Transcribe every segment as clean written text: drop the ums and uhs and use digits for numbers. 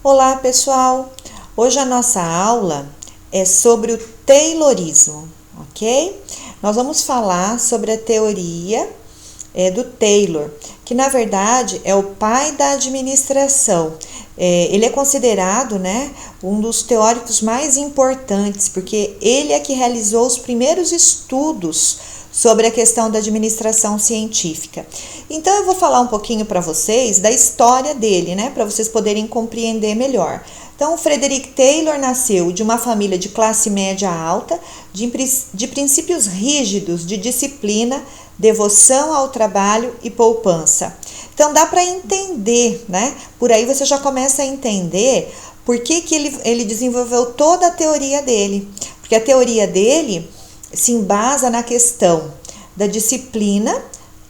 Olá, pessoal! Hoje a nossa aula é sobre o Taylorismo, ok? Nós vamos falar sobre a teoria do Taylor, que na verdade é o pai da administração. Ele é considerado, um dos teóricos mais importantes, porque ele é que realizou os primeiros estudos sobre a questão da administração científica. Então eu vou falar um pouquinho para vocês da história dele, para vocês poderem compreender melhor. Então, o Frederick Taylor nasceu de uma família de classe média alta, de princípios rígidos de disciplina, devoção ao trabalho e poupança. Então, dá para entender, Por aí você já começa a entender por que ele desenvolveu toda a teoria dele. Porque a teoria dele se embasa na questão da disciplina,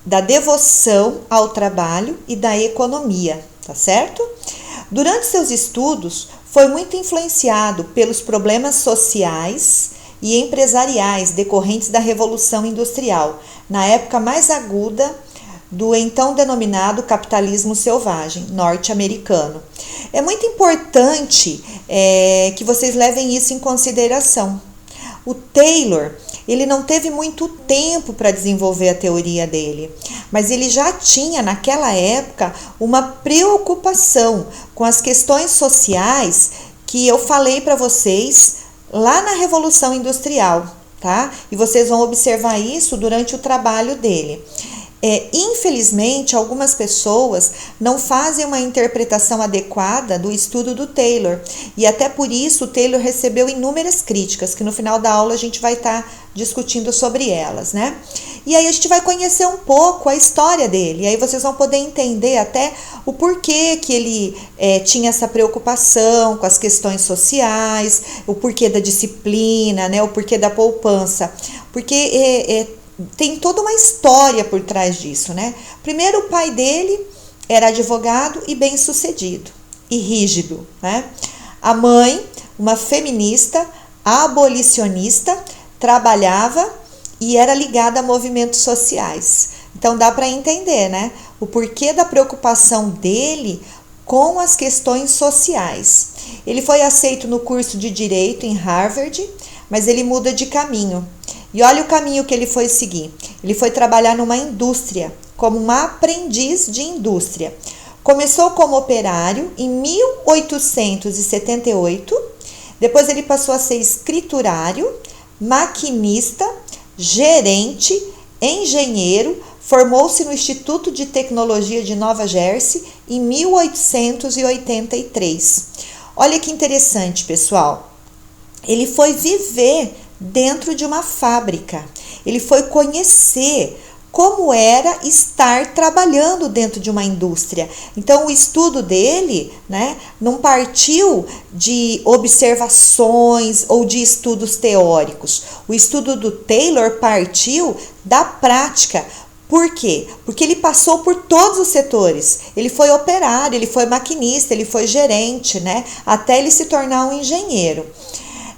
da devoção ao trabalho e da economia, tá certo? Durante seus estudos, foi muito influenciado pelos problemas sociais e empresariais decorrentes da Revolução Industrial, na época mais aguda do então denominado capitalismo selvagem norte-americano. É muito importante que vocês levem isso em consideração. O Taylor, ele não teve muito tempo para desenvolver a teoria dele, mas ele já tinha naquela época uma preocupação com as questões sociais que eu falei para vocês lá na Revolução Industrial, tá? E vocês vão observar isso durante o trabalho dele. Infelizmente, algumas pessoas não fazem uma interpretação adequada do estudo do Taylor, e até por isso o Taylor recebeu inúmeras críticas, que no final da aula a gente vai estar discutindo sobre elas, E aí a gente vai conhecer um pouco a história dele, e aí vocês vão poder entender até o porquê que ele tinha essa preocupação com as questões sociais, o porquê da disciplina, o porquê da poupança, porque tem toda uma história por trás disso, Primeiro, o pai dele era advogado e bem-sucedido e rígido, A mãe, uma feminista, abolicionista, trabalhava e era ligada a movimentos sociais. Então dá para entender, o porquê da preocupação dele com as questões sociais. Ele foi aceito no curso de Direito em Harvard, mas ele muda de caminho. E olha o caminho que ele foi seguir. Ele foi trabalhar numa indústria, como uma aprendiz de indústria. Começou como operário em 1878, depois ele passou a ser escriturário, maquinista, gerente, engenheiro, formou-se no Instituto de Tecnologia de Nova Jersey em 1883. Olha que interessante, pessoal. Ele foi viver dentro de uma fábrica. Ele foi conhecer como era estar trabalhando dentro de uma indústria. Então, o estudo dele, não partiu de observações ou de estudos teóricos. O estudo do Taylor partiu da prática. Por quê? Porque ele passou por todos os setores. Ele foi operário, ele foi maquinista, ele foi gerente, até ele se tornar um engenheiro.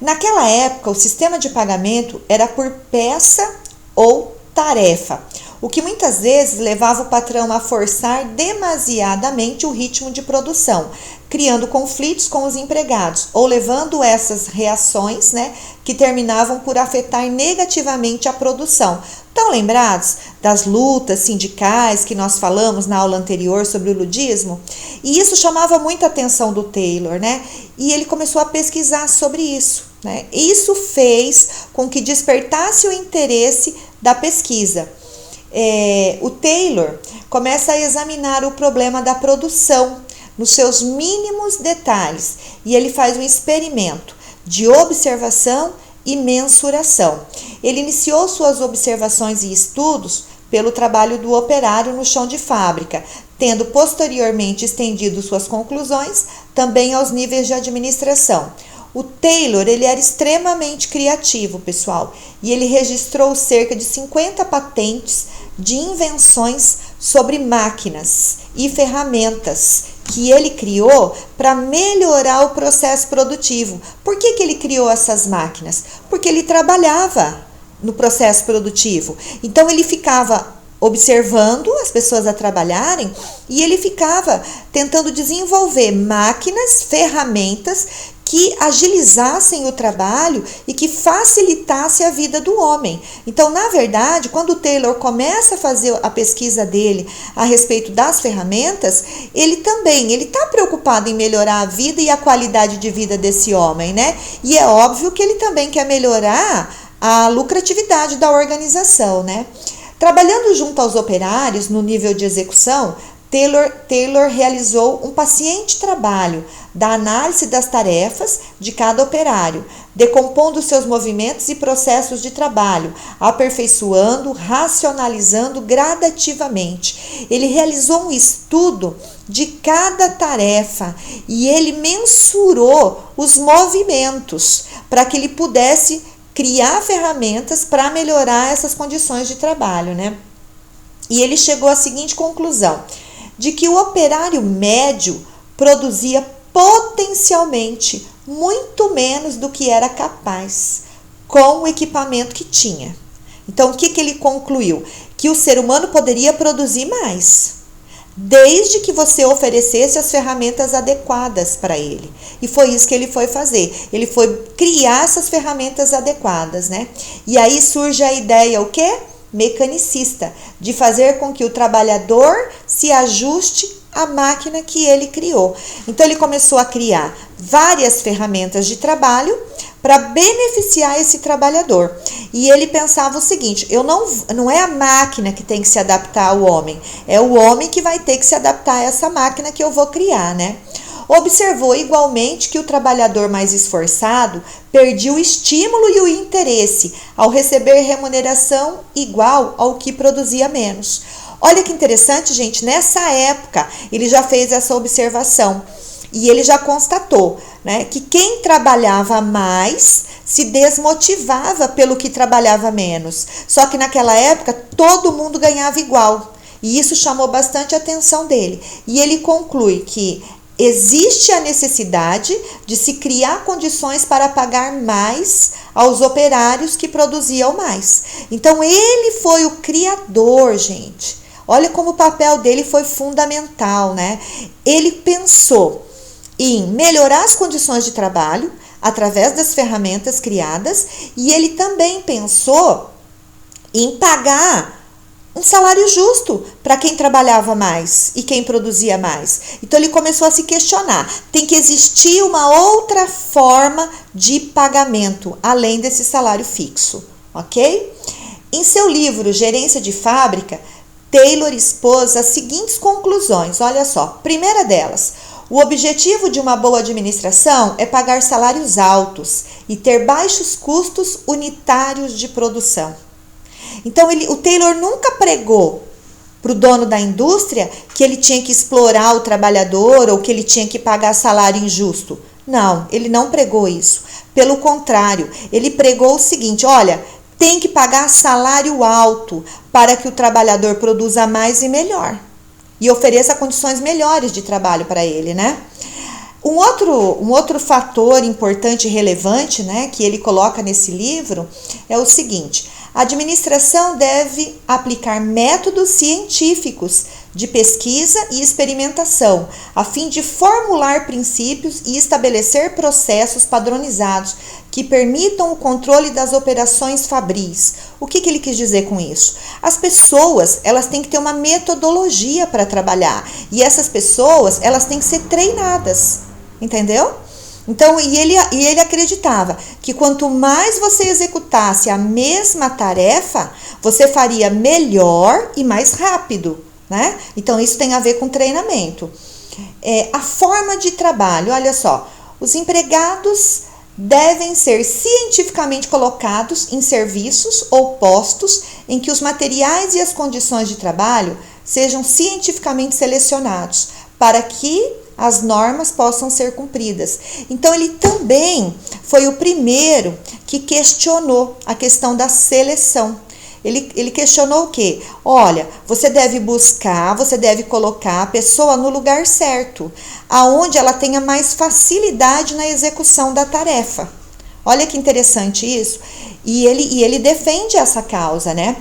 Naquela época, o sistema de pagamento era por peça ou tarefa, o que muitas vezes levava o patrão a forçar demasiadamente o ritmo de produção, criando conflitos com os empregados ou levando essas reações, que terminavam por afetar negativamente a produção. Estão lembrados das lutas sindicais que nós falamos na aula anterior sobre o ludismo? E isso chamava muita atenção do Taylor, E ele começou a pesquisar sobre isso, Isso fez com que despertasse o interesse da pesquisa. O Taylor começa a examinar o problema da produção nos seus mínimos detalhes e ele faz um experimento de observação e mensuração. Ele iniciou suas observações e estudos pelo trabalho do operário no chão de fábrica, tendo posteriormente estendido suas conclusões também aos níveis de administração. O Taylor, ele era extremamente criativo, pessoal, e ele registrou cerca de 50 patentes de invenções sobre máquinas e ferramentas que ele criou para melhorar o processo produtivo. Por que ele criou essas máquinas? Porque ele trabalhava no processo produtivo. Então ele ficava observando as pessoas a trabalharem e ele ficava tentando desenvolver máquinas, ferramentas que agilizassem o trabalho e que facilitasse a vida do homem. Então, na verdade, quando o Taylor começa a fazer a pesquisa dele a respeito das ferramentas, ele está preocupado em melhorar a vida e a qualidade de vida desse homem, né? E é óbvio que ele também quer melhorar a lucratividade da organização, né? Trabalhando junto aos operários no nível de execução, Taylor realizou um paciente trabalho da análise das tarefas de cada operário, decompondo seus movimentos e processos de trabalho, aperfeiçoando, racionalizando gradativamente. Ele realizou um estudo de cada tarefa e ele mensurou os movimentos para que ele pudesse criar ferramentas para melhorar essas condições de trabalho, né? E ele chegou à seguinte conclusão: de que o operário médio produzia potencialmente muito menos do que era capaz com o equipamento que tinha. Então, o que ele concluiu? Que o ser humano poderia produzir mais, desde que você oferecesse as ferramentas adequadas para ele. E foi isso que ele foi fazer. Ele foi criar essas ferramentas adequadas, né? E aí surge a ideia, o quê? Mecanicista, de fazer com que o trabalhador se ajuste à máquina que ele criou. Então ele começou a criar várias ferramentas de trabalho para beneficiar esse trabalhador. E ele pensava o seguinte: não é a máquina que tem que se adaptar ao homem, é o homem que vai ter que se adaptar a essa máquina que eu vou criar, né? Observou igualmente que o trabalhador mais esforçado perdia o estímulo e o interesse ao receber remuneração igual ao que produzia menos. Olha que interessante, gente, nessa época ele já fez essa observação e ele já constatou, né, que quem trabalhava mais se desmotivava pelo que trabalhava menos. Só que naquela época todo mundo ganhava igual e isso chamou bastante a atenção dele. E ele conclui que existe a necessidade de se criar condições para pagar mais aos operários que produziam mais. Então ele foi o criador, gente. Olha como o papel dele foi fundamental, né? Ele pensou em melhorar as condições de trabalho através das ferramentas criadas e ele também pensou em pagar um salário justo para quem trabalhava mais e quem produzia mais. Então ele começou a se questionar: tem que existir uma outra forma de pagamento além desse salário fixo, ok? Em seu livro Gerência de Fábrica, Taylor expôs as seguintes conclusões. Olha só, primeira delas: o objetivo de uma boa administração é pagar salários altos e ter baixos custos unitários de produção. Então, o Taylor nunca pregou para o dono da indústria que ele tinha que explorar o trabalhador ou que ele tinha que pagar salário injusto. Não, ele não pregou isso. Pelo contrário, ele pregou o seguinte: olha, tem que pagar salário alto para que o trabalhador produza mais e melhor e ofereça condições melhores de trabalho para ele, né? Um outro fator importante e relevante, né, que ele coloca nesse livro é o seguinte: a administração deve aplicar métodos científicos de pesquisa e experimentação, a fim de formular princípios e estabelecer processos padronizados que permitam o controle das operações fabris. O que ele quis dizer com isso? As pessoas, elas têm que ter uma metodologia para trabalhar e essas pessoas, elas têm que ser treinadas, entendeu? Então, e ele acreditava que quanto mais você executasse a mesma tarefa, você faria melhor e mais rápido, né? Então, isso tem a ver com treinamento. A forma de trabalho, olha só, os empregados devem ser cientificamente colocados em serviços ou postos em que os materiais e as condições de trabalho sejam cientificamente selecionados para que as normas possam ser cumpridas. Então, ele também foi o primeiro que questionou a questão da seleção. Ele questionou o quê? Olha, você deve colocar a pessoa no lugar certo, aonde ela tenha mais facilidade na execução da tarefa. Olha que interessante isso. E ele defende essa causa, né?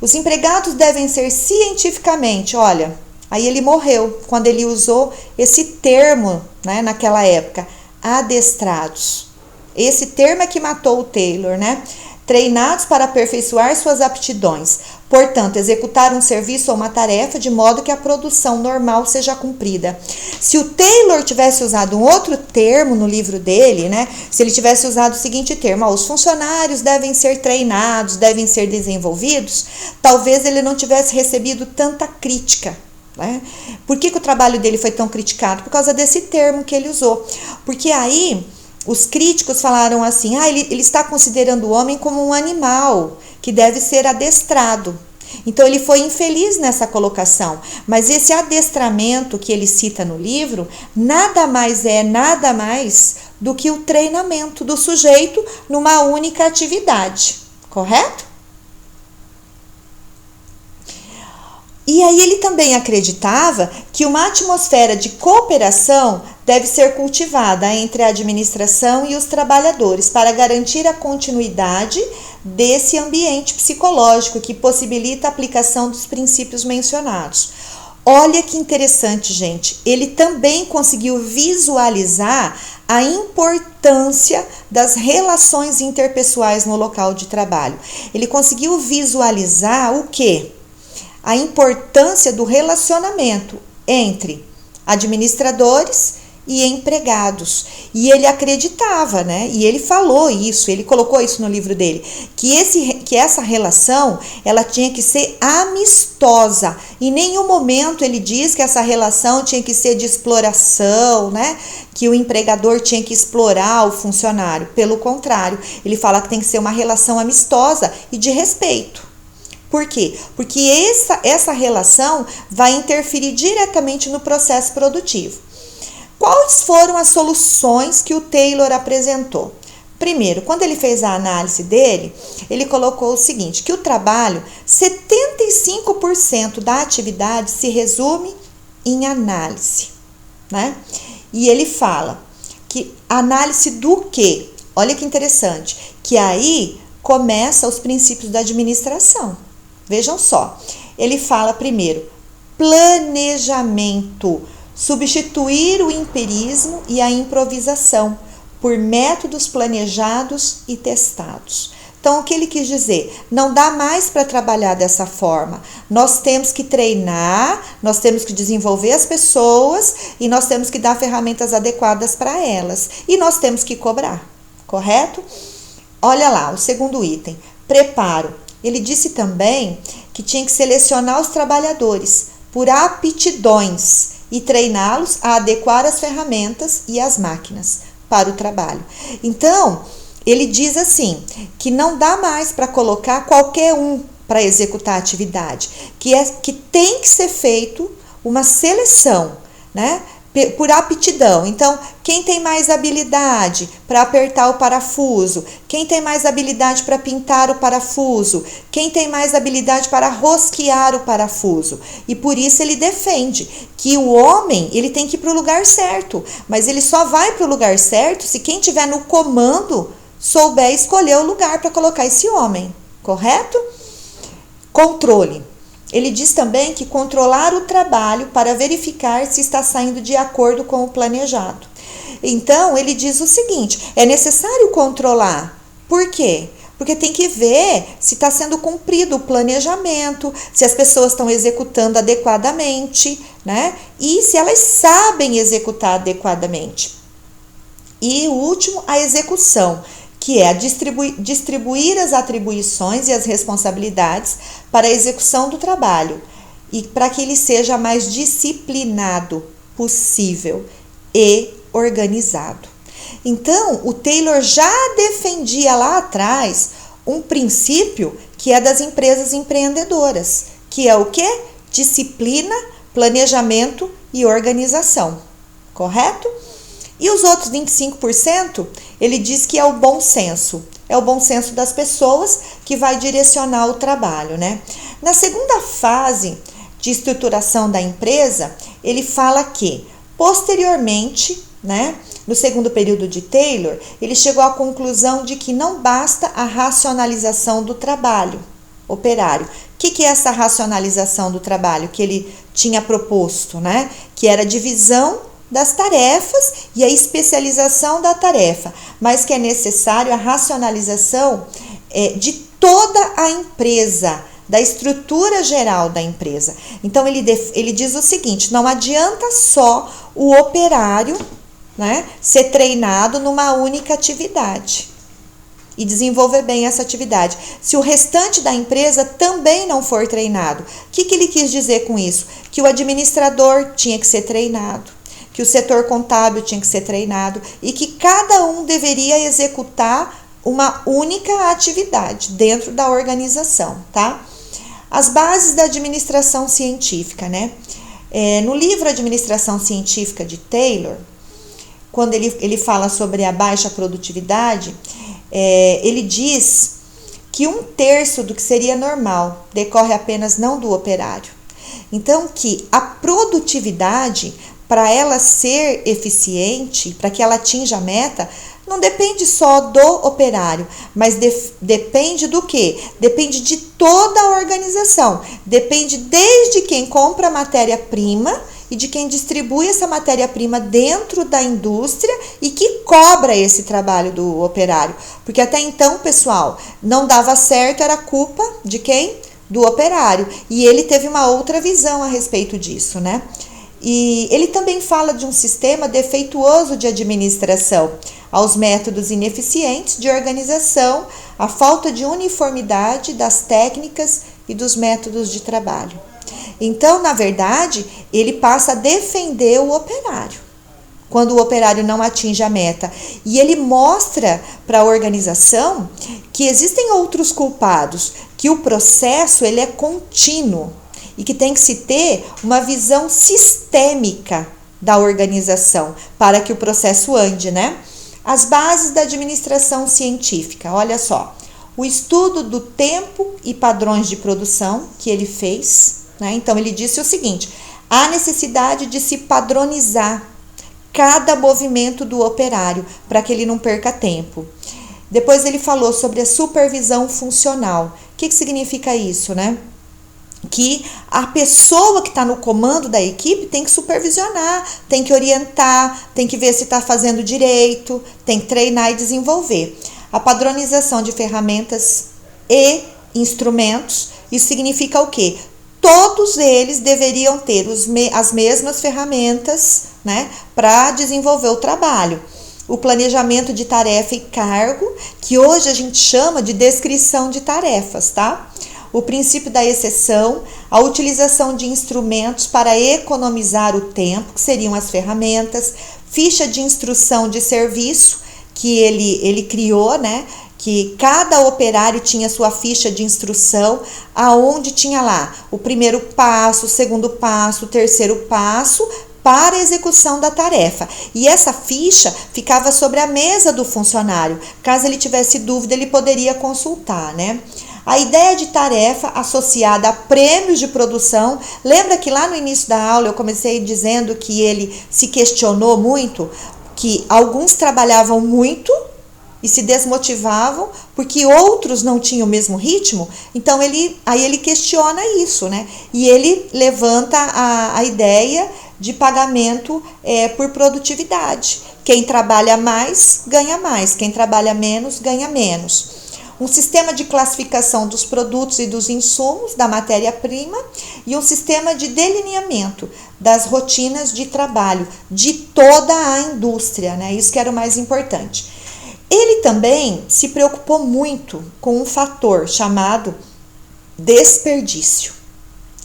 Os empregados devem ser cientificamente, olha, aí ele morreu quando ele usou esse termo, né, naquela época, adestrados. Esse termo é que matou o Taylor, né? Treinados para aperfeiçoar suas aptidões. Portanto, executar um serviço ou uma tarefa de modo que a produção normal seja cumprida. Se o Taylor tivesse usado um outro termo no livro dele, né? Se ele tivesse usado o seguinte termo, os funcionários devem ser treinados, devem ser desenvolvidos, talvez ele não tivesse recebido tanta crítica. Né? Por que o trabalho dele foi tão criticado? Por causa desse termo que ele usou. Porque aí os críticos falaram assim, ele está considerando o homem como um animal que deve ser adestrado. Então ele foi infeliz nessa colocação, mas esse adestramento que ele cita no livro nada mais do que o treinamento do sujeito numa única atividade, correto? E aí ele também acreditava que uma atmosfera de cooperação deve ser cultivada entre a administração e os trabalhadores para garantir a continuidade desse ambiente psicológico que possibilita a aplicação dos princípios mencionados. Olha que interessante, gente. Ele também conseguiu visualizar a importância das relações interpessoais no local de trabalho. Ele conseguiu visualizar o quê? A importância do relacionamento entre administradores e empregados. E ele acreditava, né? E ele falou isso, ele colocou isso no livro dele, que essa relação, ela tinha que ser amistosa. Em nenhum momento ele diz que essa relação tinha que ser de exploração, né? Que o empregador tinha que explorar o funcionário. Pelo contrário, ele fala que tem que ser uma relação amistosa e de respeito. Por quê? Porque essa relação vai interferir diretamente no processo produtivo. Quais foram as soluções que o Taylor apresentou? Primeiro, quando ele fez a análise dele, ele colocou o seguinte, que o trabalho, 75% da atividade se resume em análise, né? E ele fala que análise do quê? Olha que interessante, que aí começa os princípios da administração. Vejam só, ele fala primeiro, planejamento, substituir o empirismo e a improvisação por métodos planejados e testados. Então, o que ele quis dizer? Não dá mais para trabalhar dessa forma. Nós temos que treinar, nós temos que desenvolver as pessoas e nós temos que dar ferramentas adequadas para elas. E nós temos que cobrar, correto? Olha lá, o segundo item, preparo. Ele disse também que tinha que selecionar os trabalhadores por aptidões e treiná-los a adequar as ferramentas e as máquinas para o trabalho. Então, ele diz assim, que não dá mais para colocar qualquer um para executar a atividade, que tem que ser feito uma seleção, né? Por aptidão. Então, quem tem mais habilidade para apertar o parafuso? Quem tem mais habilidade para pintar o parafuso? Quem tem mais habilidade para rosquear o parafuso? E por isso ele defende que o homem, ele tem que ir para o lugar certo, mas ele só vai para o lugar certo se quem estiver no comando souber escolher o lugar para colocar esse homem, correto? Controle. Ele diz também que controlar o trabalho para verificar se está saindo de acordo com o planejado. Então, ele diz o seguinte, é necessário controlar. Por quê? Porque tem que ver se está sendo cumprido o planejamento, se as pessoas estão executando adequadamente, né? E se elas sabem executar adequadamente. E o último, a execução, que é distribuir as atribuições e as responsabilidades para a execução do trabalho e para que ele seja mais disciplinado possível e organizado. Então, o Taylor já defendia lá atrás um princípio que é das empresas empreendedoras, que é o quê? Disciplina, planejamento e organização, correto? E os outros 25%, ele diz que é o bom senso. É o bom senso das pessoas que vai direcionar o trabalho, né? Na segunda fase de estruturação da empresa, ele fala que, posteriormente, né, no segundo período de Taylor, ele chegou à conclusão de que não basta a racionalização do trabalho, operário. O que é essa racionalização do trabalho que ele tinha proposto, né? Que era a divisão das tarefas e a especialização da tarefa, mas que é necessário a racionalização de toda a empresa, da estrutura geral da empresa. Então ele diz o seguinte: não adianta só o operário, né, ser treinado numa única atividade e desenvolver bem essa atividade, se o restante da empresa também não for treinado. O que ele quis dizer com isso? Que o administrador tinha que ser treinado, que o setor contábil tinha que ser treinado e que cada um deveria executar uma única atividade dentro da organização, tá? As bases da administração científica, né? No livro Administração Científica de Taylor, quando ele fala sobre a baixa produtividade, ele diz que 1/3 do que seria normal decorre apenas não do operário. Então, que a produtividade, para ela ser eficiente, para que ela atinja a meta, não depende só do operário, mas depende do quê? Depende de toda a organização. Depende desde quem compra a matéria-prima e de quem distribui essa matéria-prima dentro da indústria e que cobra esse trabalho do operário. Porque até então, pessoal, não dava certo, era culpa de quem? Do operário. E ele teve uma outra visão a respeito disso, né? E ele também fala de um sistema defeituoso de administração, aos métodos ineficientes de organização, a falta de uniformidade das técnicas e dos métodos de trabalho. Então, na verdade, ele passa a defender o operário quando o operário não atinge a meta. E ele mostra para a organização que existem outros culpados, que o processo ele é contínuo e que tem que se ter uma visão sistêmica da organização para que o processo ande, né? As bases da administração científica, olha só, o estudo do tempo e padrões de produção que ele fez, né? Então ele disse o seguinte: há necessidade de se padronizar cada movimento do operário para que ele não perca tempo. Depois ele falou sobre a supervisão funcional. O que significa isso, né? Que a pessoa que está no comando da equipe tem que supervisionar, tem que orientar, tem que ver se está fazendo direito, tem que treinar e desenvolver. A padronização de ferramentas e instrumentos, isso significa o quê? Todos eles deveriam ter as mesmas ferramentas, né, para desenvolver o trabalho. O planejamento de tarefa e cargo, que hoje a gente chama de descrição de tarefas, tá? O princípio da exceção, a utilização de instrumentos para economizar o tempo, que seriam as ferramentas, ficha de instrução de serviço, que ele criou, né? Que cada operário tinha sua ficha de instrução, aonde tinha lá o primeiro passo, o segundo passo, o terceiro passo, para a execução da tarefa. E essa ficha ficava sobre a mesa do funcionário. Caso ele tivesse dúvida, ele poderia consultar, né? A ideia de tarefa associada a prêmios de produção, lembra que lá no início da aula eu comecei dizendo que ele se questionou muito, que alguns trabalhavam muito e se desmotivavam porque outros não tinham o mesmo ritmo? Então ele questiona isso, né? E ele levanta a ideia de pagamento por produtividade. Quem trabalha mais, quem trabalha menos, ganha menos. Um sistema de classificação dos produtos e dos insumos da matéria-prima e um sistema de delineamento das rotinas de trabalho de toda a indústria, né? Isso que era o mais importante. Ele também se preocupou muito com um fator chamado desperdício.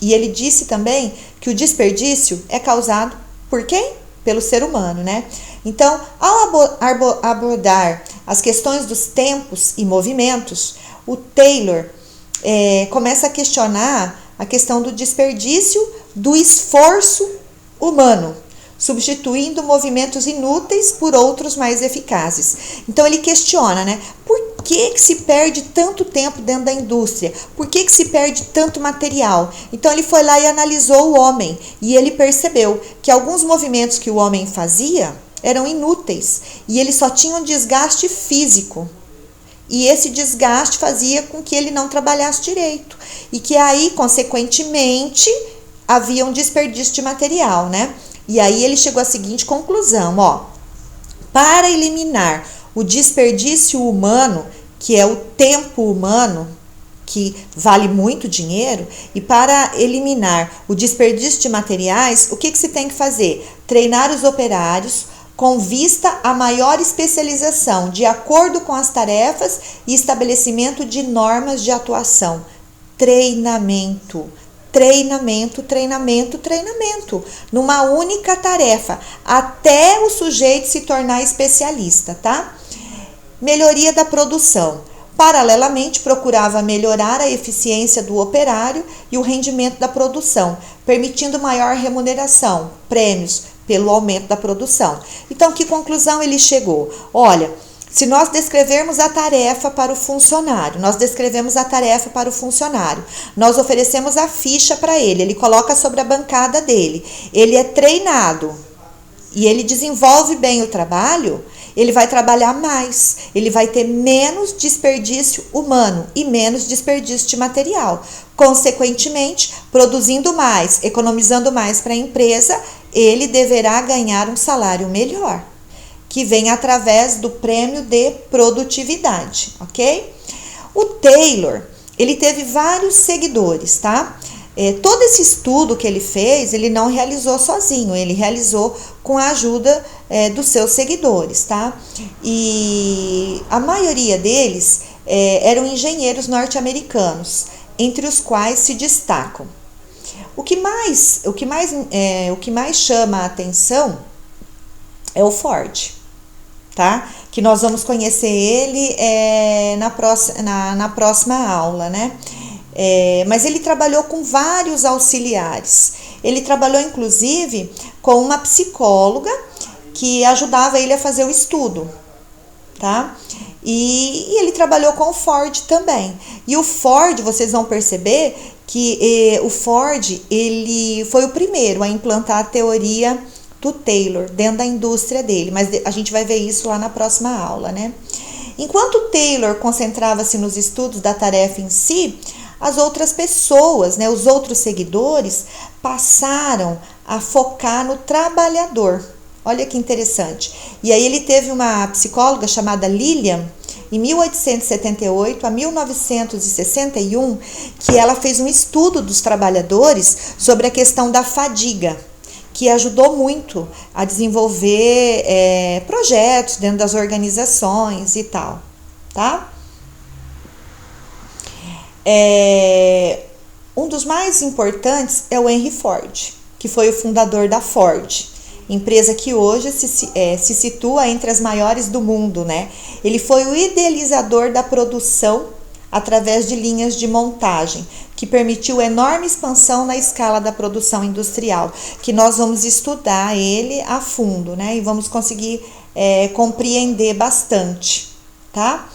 E ele disse também que o desperdício é causado por quem? Pelo ser humano, né? Então, ao abordar as questões dos tempos e movimentos, o Taylor começa a questionar a questão do desperdício do esforço humano, substituindo movimentos inúteis por outros mais eficazes. Então ele questiona, né? Por que se perde tanto tempo dentro da indústria? Por que se perde tanto material? Então ele foi lá e analisou o homem e ele percebeu que alguns movimentos que o homem fazia eram inúteis e ele só tinha um desgaste físico. E esse desgaste fazia com que ele não trabalhasse direito. e que aí, consequentemente, havia um desperdício de material, né? E aí ele chegou à seguinte conclusão, ó: para eliminar o desperdício humano, que é o tempo humano, que vale muito dinheiro, e para eliminar o desperdício de materiais, o que se tem que fazer? Treinar os operários com vista a maior especialização, de acordo com as tarefas e estabelecimento de normas de atuação. Treinamento, treinamento, treinamento, treinamento, numa única tarefa, até o sujeito se tornar especialista, tá? Melhoria da produção. Paralelamente, procurava melhorar a eficiência do operário e o rendimento da produção, permitindo maior remuneração, prêmios pelo aumento da produção. Então, que conclusão ele chegou? Olha, se nós descrevermos a tarefa para o funcionário, nós oferecemos a ficha para ele, ele coloca sobre a bancada dele, ele é treinado e ele desenvolve bem o trabalho, ele vai trabalhar mais, ele vai ter menos desperdício humano e menos desperdício de material. Consequentemente, produzindo mais, economizando mais para a empresa, ele deverá ganhar um salário melhor, que vem através do prêmio de produtividade, ok? O Taylor, ele teve vários seguidores, tá? Todo esse estudo que ele fez, ele não realizou sozinho, ele realizou com a ajuda dos seus seguidores, tá? E a maioria deles eram engenheiros norte-americanos, entre os quais se destacam. O que mais chama a atenção é o Ford, tá? Que nós vamos conhecer ele na próxima aula, né? Mas ele trabalhou com vários auxiliares. Ele trabalhou, inclusive, com uma psicóloga que ajudava ele a fazer o estudo, tá? E ele trabalhou com o Ford também. E o Ford, vocês vão perceber que o Ford, ele foi o primeiro a implantar a teoria do Taylor dentro da indústria dele, mas a gente vai ver isso lá na próxima aula, né? Enquanto o Taylor concentrava-se nos estudos da tarefa em si, as outras pessoas, né, os outros seguidores, passaram a focar no trabalhador. Olha que interessante. E aí ele teve uma psicóloga chamada Lillian, em 1878 a 1961, que ela fez um estudo dos trabalhadores sobre a questão da fadiga, que ajudou muito a desenvolver projetos dentro das organizações e tal, tá? Um dos mais importantes é o Henry Ford, que foi o fundador da Ford, empresa que hoje se situa entre as maiores do mundo, né? Ele foi o idealizador da produção através de linhas de montagem, que permitiu enorme expansão na escala da produção industrial, que nós vamos estudar ele a fundo, né? E vamos conseguir compreender bastante, tá?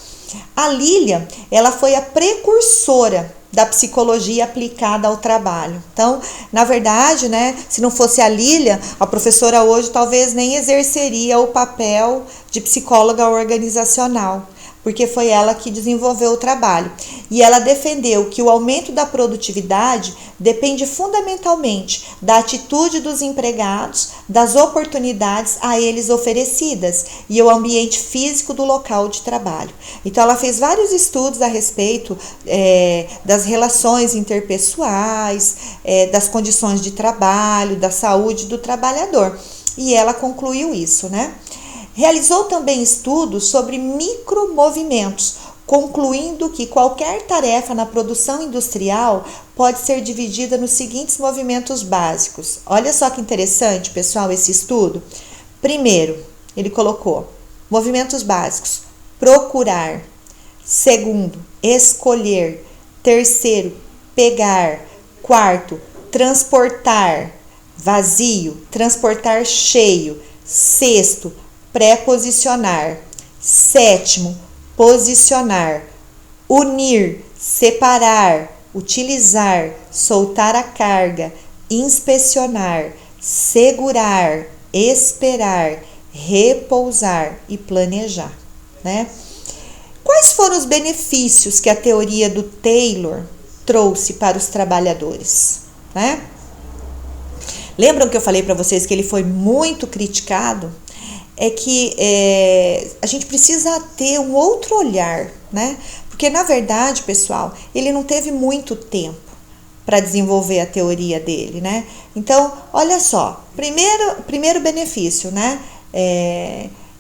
A Lillian, ela foi a precursora da psicologia aplicada ao trabalho. Então, na verdade, né, se não fosse a Lillian, a professora hoje talvez nem exerceria o papel de psicóloga organizacional, porque foi ela que desenvolveu o trabalho. E ela defendeu que o aumento da produtividade depende fundamentalmente da atitude dos empregados, das oportunidades a eles oferecidas e o ambiente físico do local de trabalho. Então, ela fez vários estudos a respeito das relações interpessoais, das condições de trabalho, da saúde do trabalhador. E ela concluiu isso, né? Realizou também estudos sobre micromovimentos, concluindo que qualquer tarefa na produção industrial pode ser dividida nos seguintes movimentos básicos. Olha só que interessante, pessoal, esse estudo. Primeiro, ele colocou movimentos básicos: procurar. Segundo, escolher. Terceiro, pegar. Quarto, transportar. Vazio, transportar cheio. Sexto, preposicionar. Sétimo, posicionar. Unir, separar, utilizar, soltar a carga, inspecionar, segurar, esperar, repousar e planejar, né? Quais foram os benefícios que a teoria do Taylor trouxe para os trabalhadores, né? Lembram que eu falei para vocês que ele foi muito criticado? É que a gente precisa ter um outro olhar, né? Porque, na verdade, pessoal, ele não teve muito tempo para desenvolver a teoria dele, né? Então, olha só, primeiro benefício, né?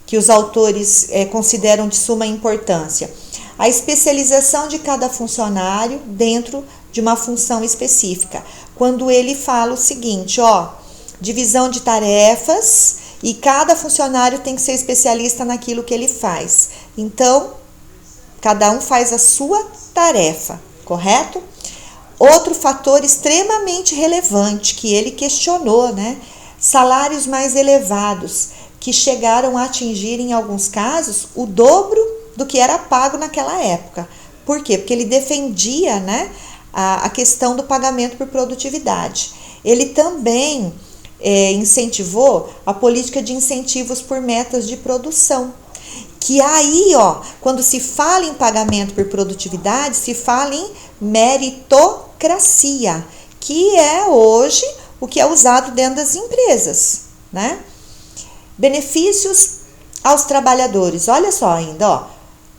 Que os autores consideram de suma importância. A especialização de cada funcionário dentro de uma função específica. Quando ele fala o seguinte, divisão de tarefas e cada funcionário tem que ser especialista naquilo que ele faz. Então, cada um faz a sua tarefa, correto? Outro fator extremamente relevante que ele questionou, né? Salários mais elevados, que chegaram a atingir, em alguns casos, o dobro do que era pago naquela época. Por quê? Porque ele defendia, né, a questão do pagamento por produtividade. Ele também incentivou a política de incentivos por metas de produção. Que aí, quando se fala em pagamento por produtividade, se fala em meritocracia, que é hoje o que é usado dentro das empresas, né? Benefícios aos trabalhadores. Olha só ainda,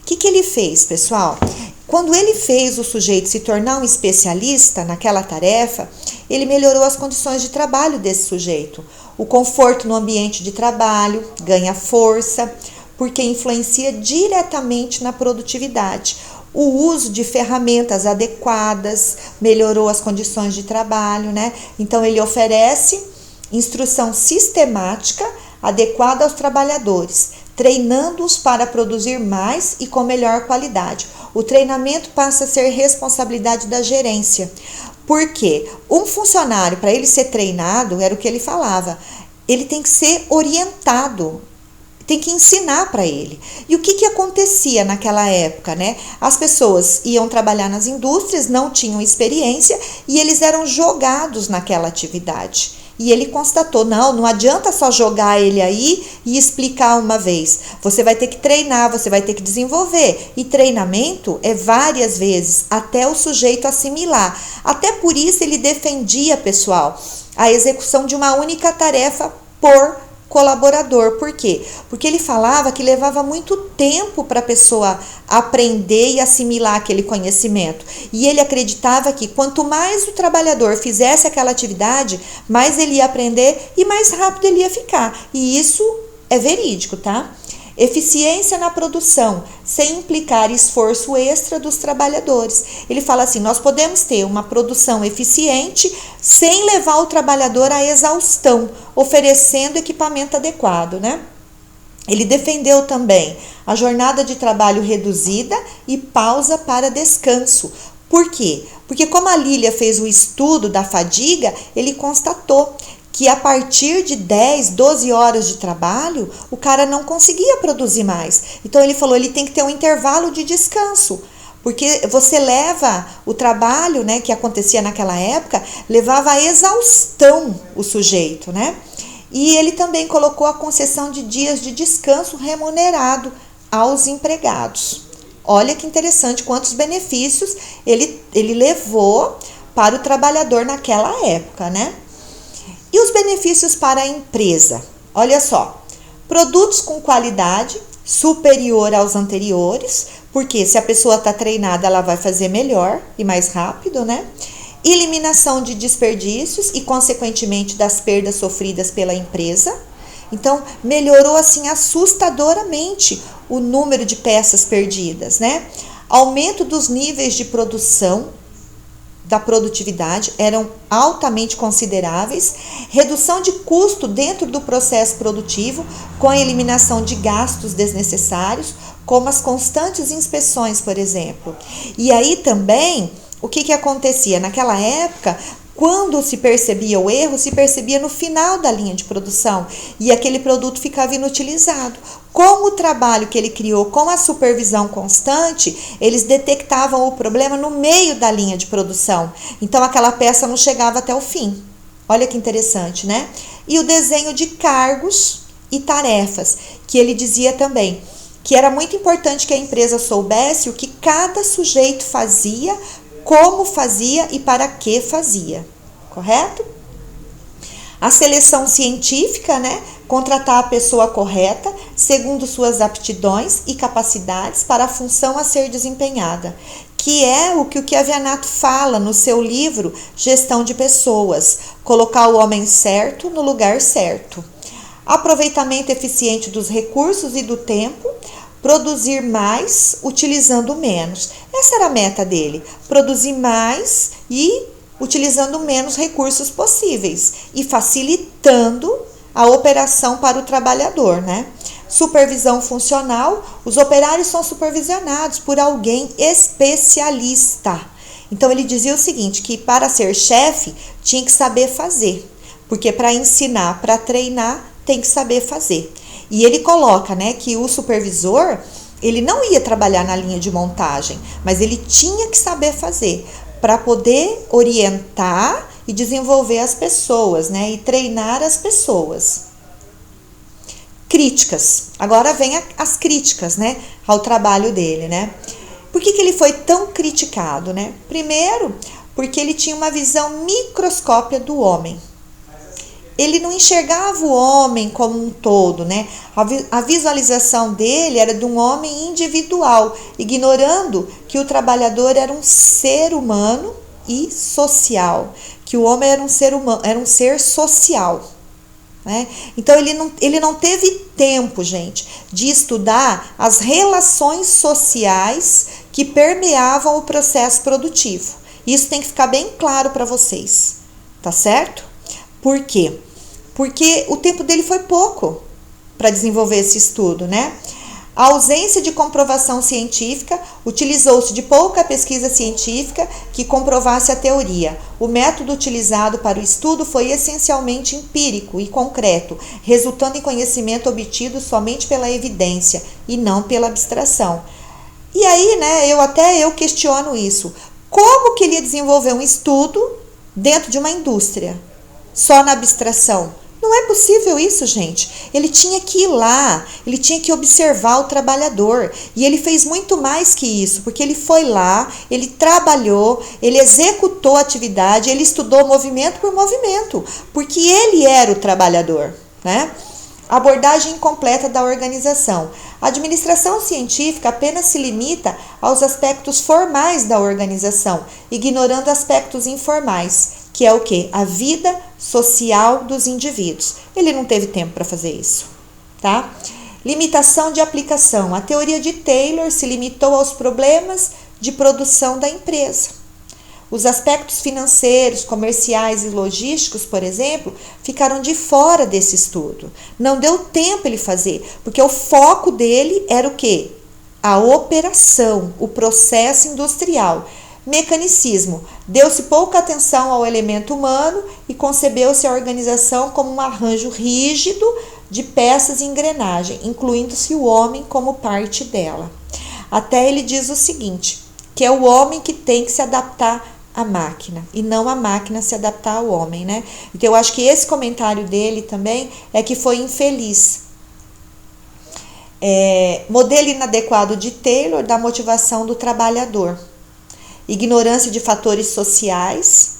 O que ele fez, pessoal? Quando ele fez o sujeito se tornar um especialista naquela tarefa, ele melhorou as condições de trabalho desse sujeito. O conforto no ambiente de trabalho ganha força, porque influencia diretamente na produtividade. O uso de ferramentas adequadas melhorou as condições de trabalho, né? Então, ele oferece instrução sistemática adequada aos trabalhadores, treinando-os para produzir mais e com melhor qualidade. O treinamento passa a ser responsabilidade da gerência. Por quê? Um funcionário, para ele ser treinado, era o que ele falava, ele tem que ser orientado, tem que ensinar para ele. E o que acontecia naquela época, né? As pessoas iam trabalhar nas indústrias, não tinham experiência e eles eram jogados naquela atividade. E ele constatou, não adianta só jogar ele aí e explicar uma vez. Você vai ter que treinar, você vai ter que desenvolver. E treinamento é várias vezes, até o sujeito assimilar. Até por isso ele defendia, pessoal, a execução de uma única tarefa por colaborador. Por quê? Porque ele falava que levava muito tempo para a pessoa aprender e assimilar aquele conhecimento. E ele acreditava que quanto mais o trabalhador fizesse aquela atividade, mais ele ia aprender e mais rápido ele ia ficar. E isso é verídico, tá? Eficiência na produção, sem implicar esforço extra dos trabalhadores. Ele fala assim, nós podemos ter uma produção eficiente sem levar o trabalhador à exaustão, oferecendo equipamento adequado, né? Ele defendeu também a jornada de trabalho reduzida e pausa para descanso. Por quê? Porque como a Lília fez o estudo da fadiga, ele constatou que a partir de 10, 12 horas de trabalho, o cara não conseguia produzir mais. Então ele falou, ele tem que ter um intervalo de descanso, porque você leva o trabalho, né, que acontecia naquela época, levava à exaustão o sujeito, né? E ele também colocou a concessão de dias de descanso remunerado aos empregados. Olha que interessante quantos benefícios ele levou para o trabalhador naquela época, né? E os benefícios para a empresa? Olha só, produtos com qualidade superior aos anteriores, porque se a pessoa está treinada, ela vai fazer melhor e mais rápido, né? Eliminação de desperdícios e, consequentemente, das perdas sofridas pela empresa. Então, melhorou assim assustadoramente o número de peças perdidas, né? Aumento dos níveis de produção, da produtividade, eram altamente consideráveis, redução de custo dentro do processo produtivo, com a eliminação de gastos desnecessários, como as constantes inspeções, por exemplo. E aí também, o que acontecia? Naquela época, quando se percebia o erro, se percebia no final da linha de produção e aquele produto ficava inutilizado. Com o trabalho que ele criou, com a supervisão constante, eles detectavam o problema no meio da linha de produção. Então, aquela peça não chegava até o fim. Olha que interessante, né? E o desenho de cargos e tarefas, que ele dizia também que era muito importante que a empresa soubesse o que cada sujeito fazia como fazia e para que fazia, correto? A seleção científica, né? Contratar a pessoa correta, segundo suas aptidões e capacidades para a função a ser desempenhada, que é o que o Chiavianato fala no seu livro Gestão de Pessoas, colocar o homem certo no lugar certo. Aproveitamento eficiente dos recursos e do tempo, produzir mais utilizando menos. Essa era a meta dele, produzir mais e utilizando menos recursos possíveis e facilitando a operação para o trabalhador, né? Supervisão funcional, os operários são supervisionados por alguém especialista. Então ele dizia o seguinte, que para ser chefe tinha que saber fazer, porque para ensinar, para treinar, tem que saber fazer. E ele coloca, né, que o supervisor, ele não ia trabalhar na linha de montagem, mas ele tinha que saber fazer para poder orientar e desenvolver as pessoas, né, e treinar as pessoas. Críticas. Agora vem as críticas, né, ao trabalho dele, né? Por que ele foi tão criticado, né? Primeiro, porque ele tinha uma visão microscópica do homem. Ele não enxergava o homem como um todo, né? A visualização dele era de um homem individual, ignorando que o trabalhador era um ser humano e social, que o homem era um ser humano, era um ser social, né? Então ele não teve tempo, gente, de estudar as relações sociais que permeavam o processo produtivo. Isso tem que ficar bem claro para vocês, tá certo? Por quê? Porque o tempo dele foi pouco para desenvolver esse estudo, né? A ausência de comprovação científica, utilizou-se de pouca pesquisa científica que comprovasse a teoria. O método utilizado para o estudo foi essencialmente empírico e concreto, resultando em conhecimento obtido somente pela evidência e não pela abstração. E aí, né, eu questiono isso. Como que ele ia desenvolver um estudo dentro de uma indústria? Só na abstração? Não é possível isso, gente. Ele tinha que ir lá, ele tinha que observar o trabalhador. E ele fez muito mais que isso, porque ele foi lá, ele trabalhou, ele executou a atividade, ele estudou movimento por movimento, porque ele era o trabalhador, né? Abordagem incompleta da organização. A administração científica apenas se limita aos aspectos formais da organização, ignorando aspectos informais, que é o quê? A vida social dos indivíduos. Ele não teve tempo para fazer isso, tá? Limitação de aplicação. A teoria de Taylor se limitou aos problemas de produção da empresa. Os aspectos financeiros, comerciais e logísticos, por exemplo, ficaram de fora desse estudo. Não deu tempo ele fazer, porque o foco dele era o quê? A operação, o processo industrial. Mecanicismo. Deu-se pouca atenção ao elemento humano e concebeu-se a organização como um arranjo rígido de peças e engrenagem, incluindo-se o homem como parte dela. Até ele diz o seguinte, que é o homem que tem que se adaptar à máquina e não a máquina se adaptar ao homem, né? Então eu acho que esse comentário dele também é que foi infeliz. Modelo inadequado de Taylor da motivação do trabalhador. Ignorância de fatores sociais.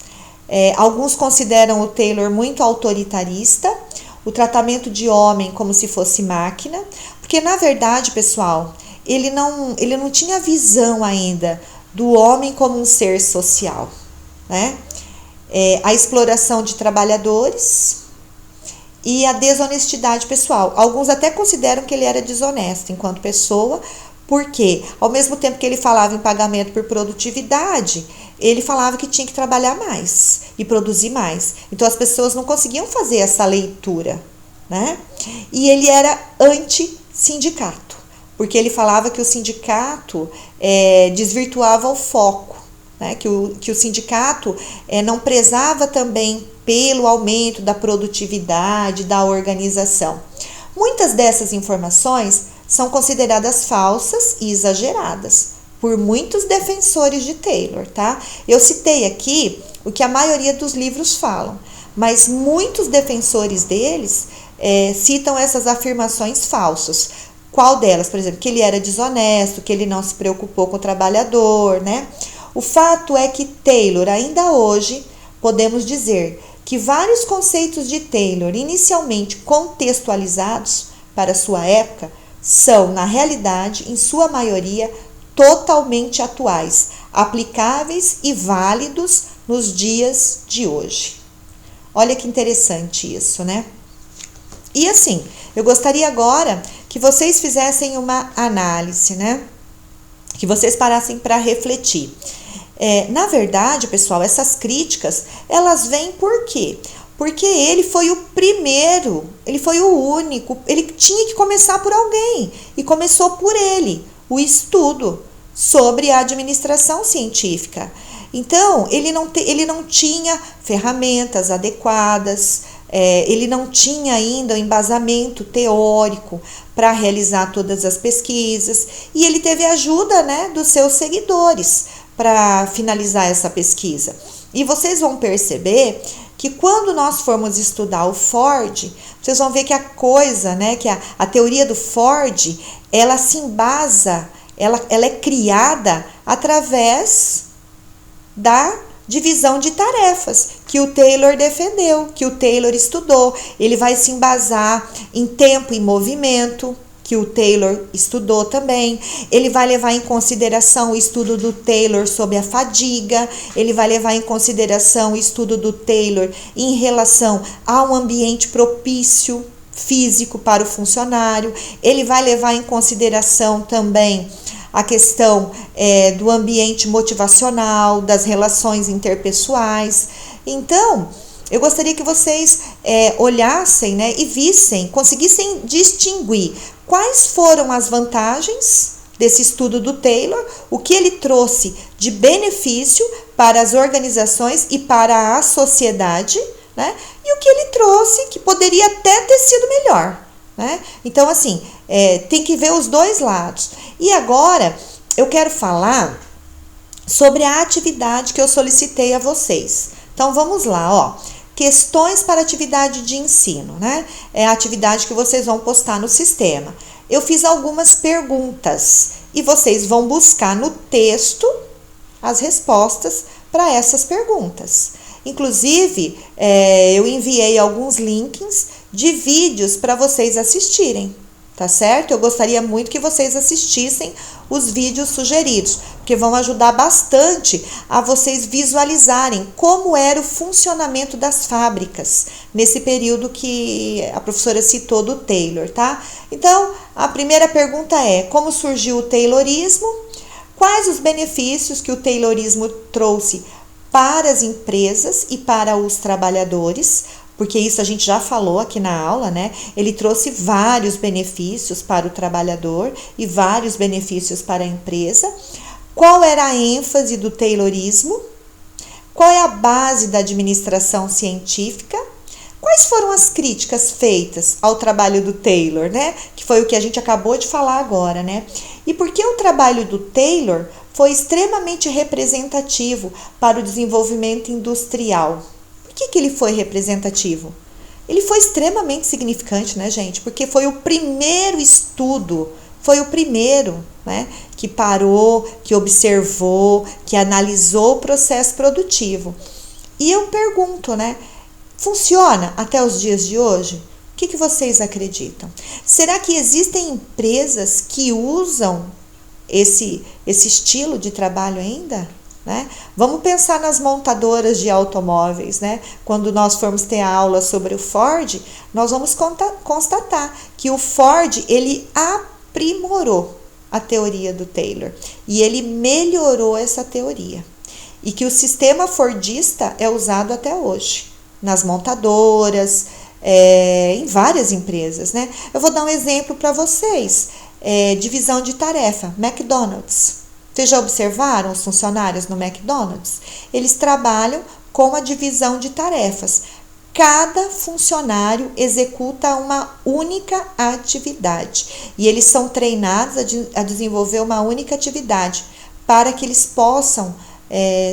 Alguns consideram o Taylor muito autoritarista, o tratamento de homem como se fosse máquina, porque na verdade, pessoal, ele não tinha visão ainda do homem como um ser social, né? A exploração de trabalhadores e a desonestidade pessoal. Alguns até consideram que ele era desonesto enquanto pessoa, porque ao mesmo tempo que ele falava em pagamento por produtividade, ele falava que tinha que trabalhar mais e produzir mais. Então as pessoas não conseguiam fazer essa leitura, né? E ele era anti-sindicato, porque ele falava que o sindicato desvirtuava o foco, né? Que o sindicato não prezava também pelo aumento da produtividade, da organização. Muitas dessas informações são consideradas falsas e exageradas por muitos defensores de Taylor, tá? Eu citei aqui o que a maioria dos livros falam, mas muitos defensores deles citam essas afirmações falsas. Qual delas? Por exemplo, que ele era desonesto, que ele não se preocupou com o trabalhador, né? O fato é que Taylor, ainda hoje, podemos dizer que vários conceitos de Taylor, inicialmente contextualizados para sua época, são, na realidade, em sua maioria, totalmente atuais, aplicáveis e válidos nos dias de hoje. Olha que interessante isso, né? E assim, eu gostaria agora que vocês fizessem uma análise, né? Que vocês parassem para refletir. Na verdade, pessoal, essas críticas, elas vêm por quê? Porque ele foi o primeiro, ele foi o único, ele tinha que começar por alguém, e começou por ele, o estudo sobre a administração científica. Então, ele não tinha ferramentas adequadas, ele não tinha ainda o embasamento teórico para realizar todas as pesquisas, e ele teve ajuda, né, dos seus seguidores para finalizar essa pesquisa. E vocês vão perceber que quando nós formos estudar o Ford, vocês vão ver que a coisa, né, que a teoria do Ford, ela se embasa, ela é criada através da divisão de tarefas que o Taylor defendeu, que o Taylor estudou. Ele vai se embasar em tempo e movimento, que o Taylor estudou também. Ele vai levar em consideração o estudo do Taylor sobre a fadiga, ele vai levar em consideração o estudo do Taylor em relação a um ambiente propício físico para o funcionário, ele vai levar em consideração também a questão do ambiente motivacional, das relações interpessoais. Então, eu gostaria que vocês olhassem, né, e vissem, conseguissem distinguir quais foram as vantagens desse estudo do Taylor, o que ele trouxe de benefício para as organizações e para a sociedade, né, e o que ele trouxe que poderia até ter sido melhor, né? Então, assim, tem que ver os dois lados. E agora, eu quero falar sobre a atividade que eu solicitei a vocês. Então, vamos lá, ó. Questões para atividade de ensino, né? É a atividade que vocês vão postar no sistema. Eu fiz algumas perguntas e vocês vão buscar no texto as respostas para essas perguntas. Inclusive, eu enviei alguns links de vídeos para vocês assistirem, tá certo? Eu gostaria muito que vocês assistissem os vídeos sugeridos, porque vão ajudar bastante a vocês visualizarem como era o funcionamento das fábricas nesse período que a professora citou do Taylor, tá? Então, a primeira pergunta é: como surgiu o Taylorismo? Quais os benefícios que o Taylorismo trouxe para as empresas e para os trabalhadores? Porque isso a gente já falou aqui na aula, né? Ele trouxe vários benefícios para o trabalhador e vários benefícios para a empresa. Qual era a ênfase do Taylorismo? Qual é a base da administração científica? Quais foram as críticas feitas ao trabalho do Taylor, né? Que foi o que a gente acabou de falar agora, né? E por que o trabalho do Taylor foi extremamente representativo para o desenvolvimento industrial? Por que ele foi representativo? Ele foi extremamente significante, né, gente? Porque foi o primeiro estudo, foi o primeiro, né, que parou, que observou, que analisou o processo produtivo. E eu pergunto, né, funciona até os dias de hoje? O que vocês acreditam? Será que existem empresas que usam esse estilo de trabalho ainda? Né? Vamos pensar nas montadoras de automóveis, né? Quando nós formos ter a aula sobre o Ford, nós vamos constatar que o Ford, ele aprimorou a teoria do Taylor e ele melhorou essa teoria, e que o sistema fordista é usado até hoje nas montadoras, em várias empresas, né? Eu vou dar um exemplo para vocês. Divisão de tarefa, McDonald's. Vocês já observaram os funcionários no McDonald's? Eles trabalham com a divisão de tarefas. Cada funcionário executa uma única atividade e eles são treinados a desenvolver uma única atividade para que eles possam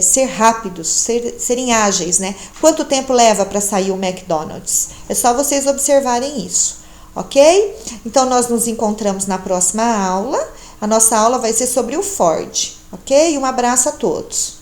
ser rápidos, serem ágeis, né? Quanto tempo leva para sair o McDonald's? É só vocês observarem isso, ok? Então, nós nos encontramos na próxima aula. a nossa aula vai ser sobre o Ford, ok? Um abraço a todos.